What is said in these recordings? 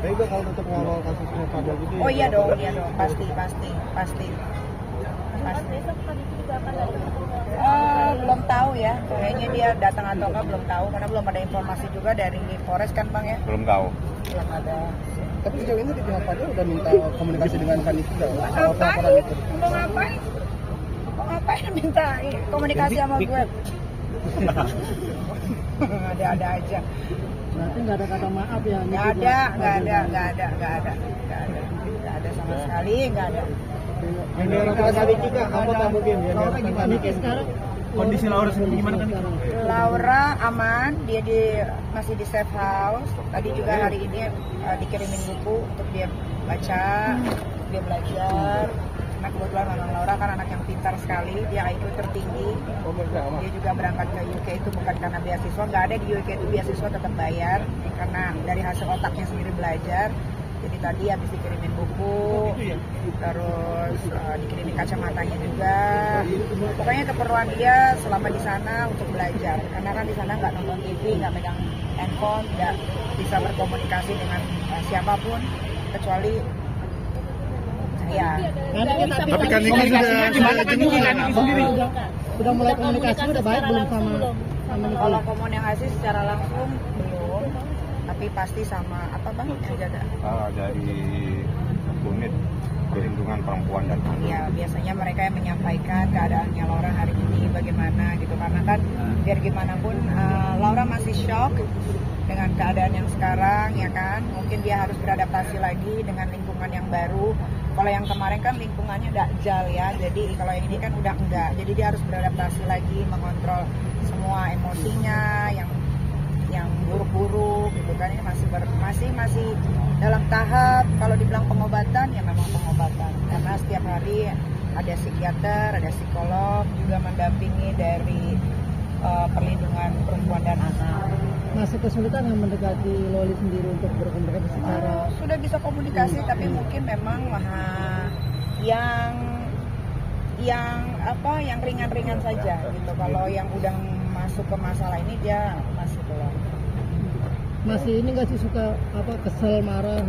Baik Dok, kalau untuk mengawal kasusnya Fadel gitu. Oh iya dong, pasti. Besok tadi juga akan ada. Belum tahu ya, kayaknya dia datang atau enggak belum tahu karena belum ada informasi juga dari Polres kan Bang ya. Belum tahu. Belum ada. Tapi sejauh ini di pihak Fadel udah minta komunikasi dengan Kandis juga soal Ngapain? pelaporan itu. Mau ngapain? Mau ngapain minta komunikasi sama gue? Ada aja. Berarti nggak ada kata maaf ya? Nggak ada sama sekali, nggak ada. Yang diharapkan tadi juga apa Pak mungkin? Yang diharapkan tadi sekarang kondisi Laura sendiri gimana kan? Laura aman, dia masih di safe house. Tadi juga hari ini dikirimin buku untuk dia baca, dia belajar. Nah kebetulan memang Laura kan anak yang pintar sekali, dia IQ tertinggi. Dia juga berangkat ke UK itu bukan karena beasiswa, nggak ada di UK itu beasiswa tetap bayar karena dari hasil otaknya sendiri belajar. Jadi tadi habis dikirimin buku, terus dikirimin kacamatanya juga. Pokoknya keperluan dia selama di sana untuk belajar. Karena kan di sana nggak nonton TV, nggak megang handphone, nggak bisa berkomunikasi dengan siapapun kecuali saya. Tapi kan ini sudah mulai komunikasi udah baik belum sama Kalau komunikasi secara langsung belum, tapi pasti sama apa Bang yang jaga? Dari unit perlindungan perempuan dan anak. Ya biasanya mereka yang menyampaikan keadaannya Laura hari ini bagaimana gitu karena kan biar gimana pun Laura masih shock dengan keadaan yang sekarang ya kan, mungkin dia harus beradaptasi lagi dengan lingkungan yang baru. Kalau yang kemarin kan lingkungannya dakjal ya, jadi kalau yang ini kan udah enggak, jadi dia harus beradaptasi lagi, mengontrol semua emosinya yang buruk-buruk gitu kan. Ini masih dalam tahap kalau dibilang pengobatan ya memang pengobatan karena setiap hari ada psikiater, ada psikolog juga mendampingi dari perlindungan perempuan dan anak. masih kesulitan yang mendekati Loli sendiri untuk berkomunikasi secara Sudah bisa komunikasi tapi mungkin memang yang ringan-ringan saja gitu. Kalau yang udah masuk ke masalah ini dia masih belum. masih ini nggak sih suka kesel marah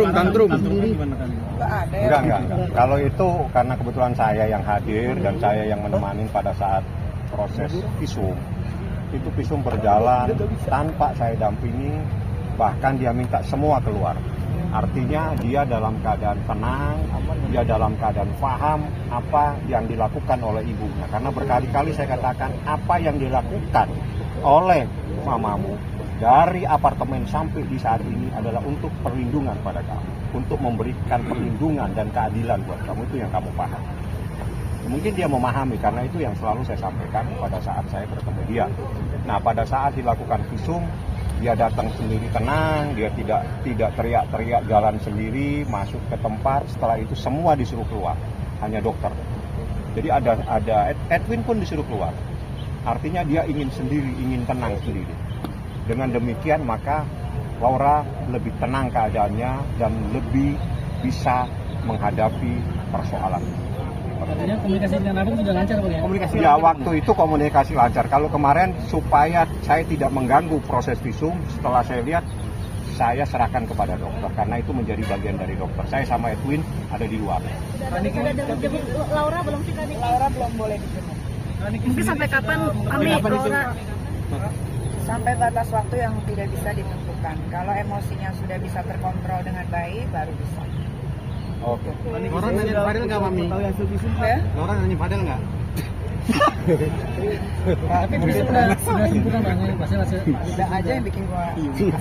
Tantrum sendiri Nggak ada ya. Enggak. Kalau itu karena kebetulan saya yang hadir dan saya yang menemani pada saat proses visum. Itu visum berjalan tanpa saya dampingi, bahkan dia minta semua keluar. Artinya dia dalam keadaan tenang, dia dalam keadaan paham apa yang dilakukan oleh ibunya. Karena berkali-kali saya katakan apa yang dilakukan oleh mamamu dari apartemen sampai di saat ini adalah untuk perlindungan pada kamu, untuk memberikan perlindungan dan keadilan buat kamu, itu yang kamu paham. Mungkin dia memahami karena itu yang selalu saya sampaikan pada saat saya bertemu dia. Nah pada saat dilakukan visum, dia datang sendiri tenang, dia tidak teriak-teriak jalan sendiri, masuk ke tempat, setelah itu semua disuruh keluar, hanya dokter. Jadi ada Edwin pun disuruh keluar. Artinya dia ingin sendiri, ingin tenang sendiri. Dengan demikian maka Laura lebih tenang keadaannya dan lebih bisa menghadapi persoalan. Artinya komunikasi dengan Abang sudah lancar Bang ya? Ya waktu itu komunikasi lancar. Kalau kemarin supaya saya tidak mengganggu proses visum, setelah saya lihat saya serahkan kepada dokter karena itu menjadi bagian dari dokter. Saya sama Edwin ada di luar. Laura belum sih kan? Laura belum boleh dijemput. Mungkin sampai kapan Laura? Sampai batas waktu yang tidak bisa ditentukan. Kalau emosinya sudah bisa terkontrol dengan baik, baru bisa. Oke. Orang nanya Fadel nggak Mami? Ya? Orang nanya Fadel nggak? Tapi sudah sempurna Bang ya? udah aja yang bikin gua.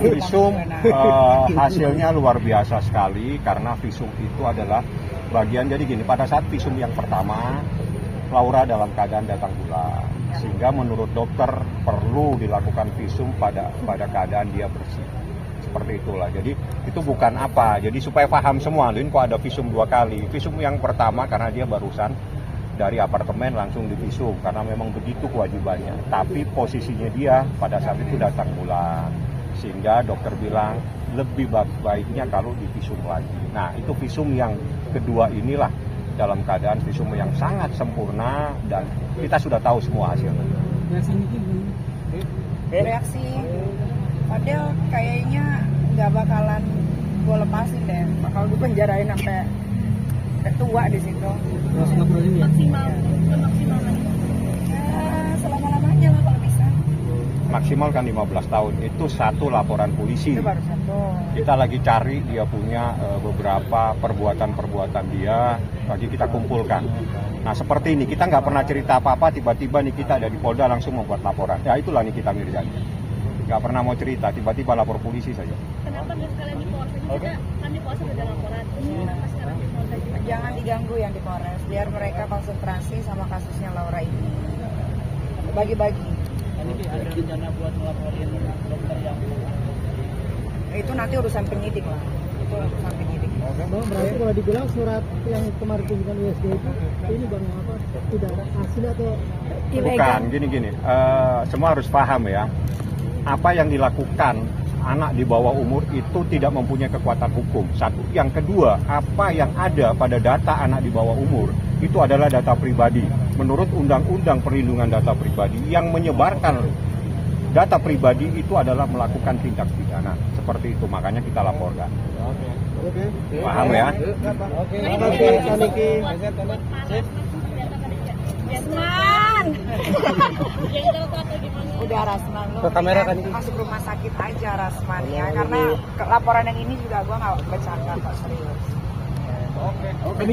Visum hasilnya luar biasa sekali karena visum itu adalah bagian, jadi gini, pada saat visum yang pertama Laura dalam keadaan datang bulan, sehingga menurut dokter perlu dilakukan visum pada keadaan dia bersih. Seperti itulah. Jadi itu bukan apa. Jadi supaya paham semua, Lin, kok ada visum 2 kali. Visum yang pertama karena dia barusan dari apartemen langsung divisum karena memang begitu kewajibannya. Tapi posisinya dia pada saat itu datang bulan. Sehingga dokter bilang lebih baiknya kalau divisum lagi. Nah, itu visum yang kedua inilah dalam keadaan visum yang sangat sempurna dan kita sudah tahu semua hasilnya. Reaksi Fadel kayaknya nggak bakalan gue lepasin deh, bakal gue penjarain sampai tua di situ. Maksimal, maksimal lagi. Ya, selama-lamanya lah kalau bisa. Maksimal kan 15 tahun. Itu satu laporan polisi. Itu baru satu. Kita lagi cari dia punya beberapa perbuatan-perbuatan dia, lagi kita kumpulkan. Nah seperti ini, kita nggak pernah cerita apa-apa, tiba-tiba nih kita ada di Polda langsung membuat laporan. Ya itulah Nikita Mirzani. Nggak pernah mau cerita, tiba-tiba lapor polisi saja. Kenapa nggak sekalian di Polres? Kita kan di Polres udah ada laporan. Kenapa sekarang di Polres juga? Jangan diganggu yang di Polres, biar mereka konsentrasi sama kasusnya Laura ini. Bagi-bagi. Ada rencana buat melaporin dokter yang Itu nanti urusan penyidik lah. Itu urusan penyidik. Bang, berarti kalau dibilang surat yang kemarin tunjukkan USG itu ini bang apa tidak ada hasil atau Bukan, gini-gini. Semua harus paham ya. Apa yang dilakukan anak di bawah umur itu tidak mempunyai kekuatan hukum. Satu. Yang kedua, apa yang ada pada data anak di bawah umur itu adalah data pribadi. Menurut Undang-Undang Perlindungan Data Pribadi, yang menyebarkan data pribadi itu adalah melakukan tindak pidana. Seperti itu, makanya kita laporkan. Oke. Paham ya? Oke. Terima kasih. Jasman. Yang telepon atau gimana? Udah Rasman lu Ke kamera kan ini. masuk rumah sakit aja Rasman ya, karena laporan yang ini juga gue nggak bercanda kok, serius. Oke.